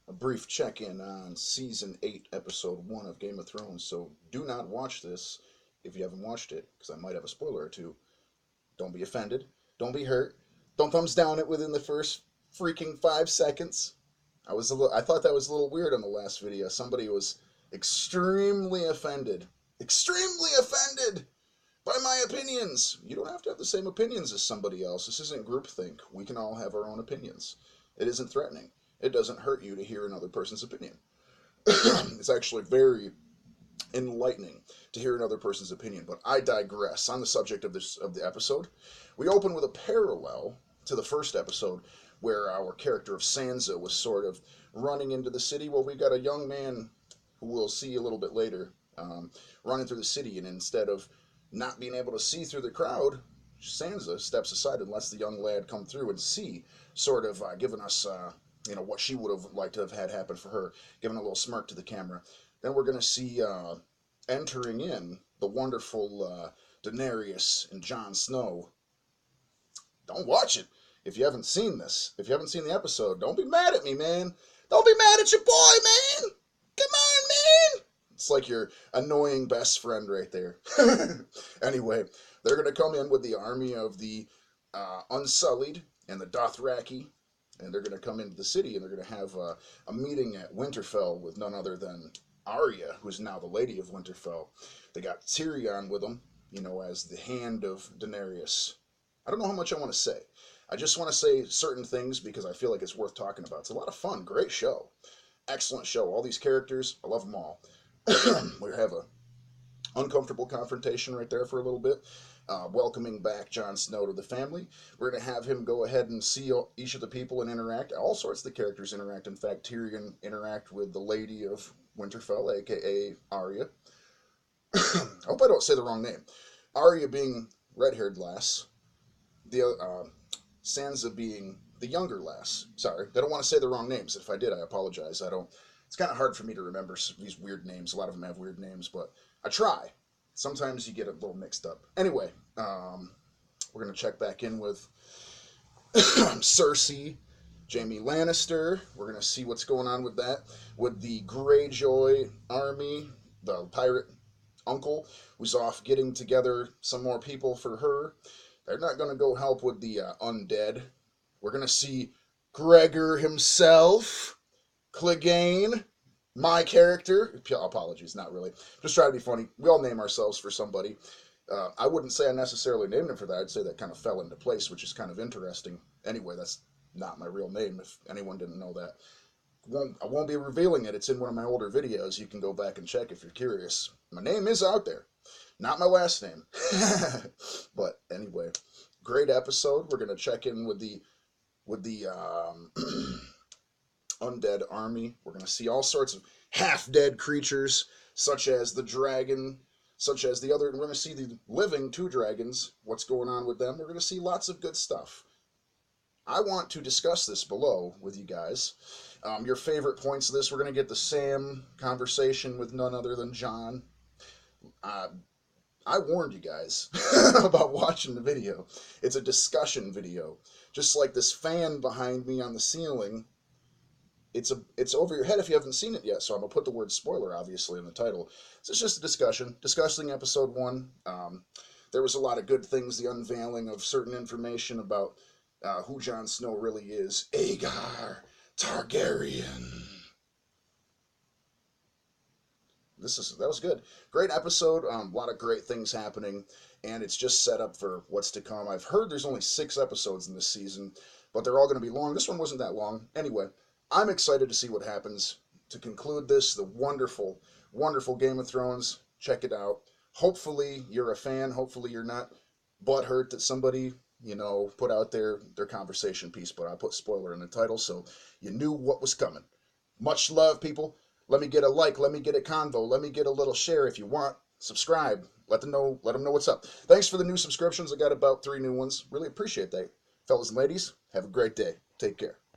a brief check-in on season 8, episode 1 of Game of Thrones. So do not watch this if you haven't watched it, because I might have a spoiler or two. Don't be offended. Don't be hurt. Don't thumbs down it within the first freaking 5 seconds. I thought that was a little weird on the last video. Somebody was extremely offended. Extremely offended by my opinions. You don't have to have the same opinions as somebody else. This isn't groupthink. We can all have our own opinions. It isn't threatening. It doesn't hurt you to hear another person's opinion. It's actually very enlightening to hear another person's opinion. But I digress. On the subject of the episode, we open with a parallel to the first episode, where our character of Sansa was sort of running into the city. Well, we got a young man who we'll see a little bit later, running through the city, and instead of not being able to see through the crowd, Sansa steps aside and lets the young lad come through and see, sort of giving us, what she would have liked to have had happen for her, giving a little smirk to the camera. Then we're going to see entering in the wonderful Daenerys and Jon Snow. Don't watch it if you haven't seen this. If you haven't seen the episode, don't be mad at me, man. Don't be mad at your boy, man. Come on, man. It's like your annoying best friend right there. Anyway, they're going to come in with the army of the Unsullied and the Dothraki, and they're going to come into the city, and they're going to have a meeting at Winterfell with none other than Arya, who's now the Lady of Winterfell. They got Tyrion with them, as the hand of Daenerys. I don't know how much I want to say. I just want to say certain things because I feel like it's worth talking about. It's a lot of fun. Great show. Excellent show. All these characters, I love them all. We have a uncomfortable confrontation right there for a little bit. Welcoming back Jon Snow to the family. We're going to have him go ahead and see each of the people and interact. All sorts of the characters interact. In fact, Tyrion interact with the Lady of Winterfell, a.k.a. Arya. I hope I don't say the wrong name. Arya being red-haired lass. The Sansa being the younger lass. Sorry, I don't want to say the wrong names. If I did, I apologize. I don't. It's kind of hard for me to remember these weird names. A lot of them have weird names, but I try. Sometimes you get a little mixed up. Anyway, we're gonna check back in with Cersei, Jaime Lannister. We're gonna see what's going on with that. With the Greyjoy army, the pirate uncle, who's off getting together some more people for her. They're not going to go help with the undead. We're going to see Gregor himself, Clegane, my character. Apologies, not really. Just try to be funny. We all name ourselves for somebody. I wouldn't say I necessarily named him for that. I'd say that kind of fell into place, which is kind of interesting. Anyway, that's not my real name, if anyone didn't know that. I won't be revealing it. It's in one of my older videos. You can go back and check if you're curious. My name is out there. Not my last name. But anyway, great episode. We're going to check in with the undead army. We're going to see all sorts of half-dead creatures, such as the dragon, such as the other. We're going to see the living two dragons, what's going on with them. We're going to see lots of good stuff. I want to discuss this below with you guys. Your favorite points of this. We're going to get the Sam conversation with none other than Jon. I warned you guys about watching the video. It's a discussion video. Just like this fan behind me on the ceiling. It's over your head if you haven't seen it yet, so I'm going to put the word spoiler, obviously, in the title. So it's just a discussion. Discussing episode 1. There was a lot of good things. The unveiling of certain information about who Jon Snow really is. Aegar Targaryen. That was good. Great episode. A lot of great things happening, and it's just set up for what's to come. I've heard there's only 6 episodes in this season, but they're all going to be long. This one wasn't that long. Anyway, I'm excited to see what happens to conclude this. The wonderful, wonderful Game of Thrones. Check it out. Hopefully you're a fan. Hopefully you're not butthurt that somebody, put out their conversation piece, but I put spoiler in the title, so you knew what was coming. Much love, people. Let me get a like. Let me get a convo. Let me get a little share if you want. Subscribe. Let them know what's up. Thanks for the new subscriptions. I got about 3 new ones. Really appreciate that. Fellas and ladies, have a great day. Take care.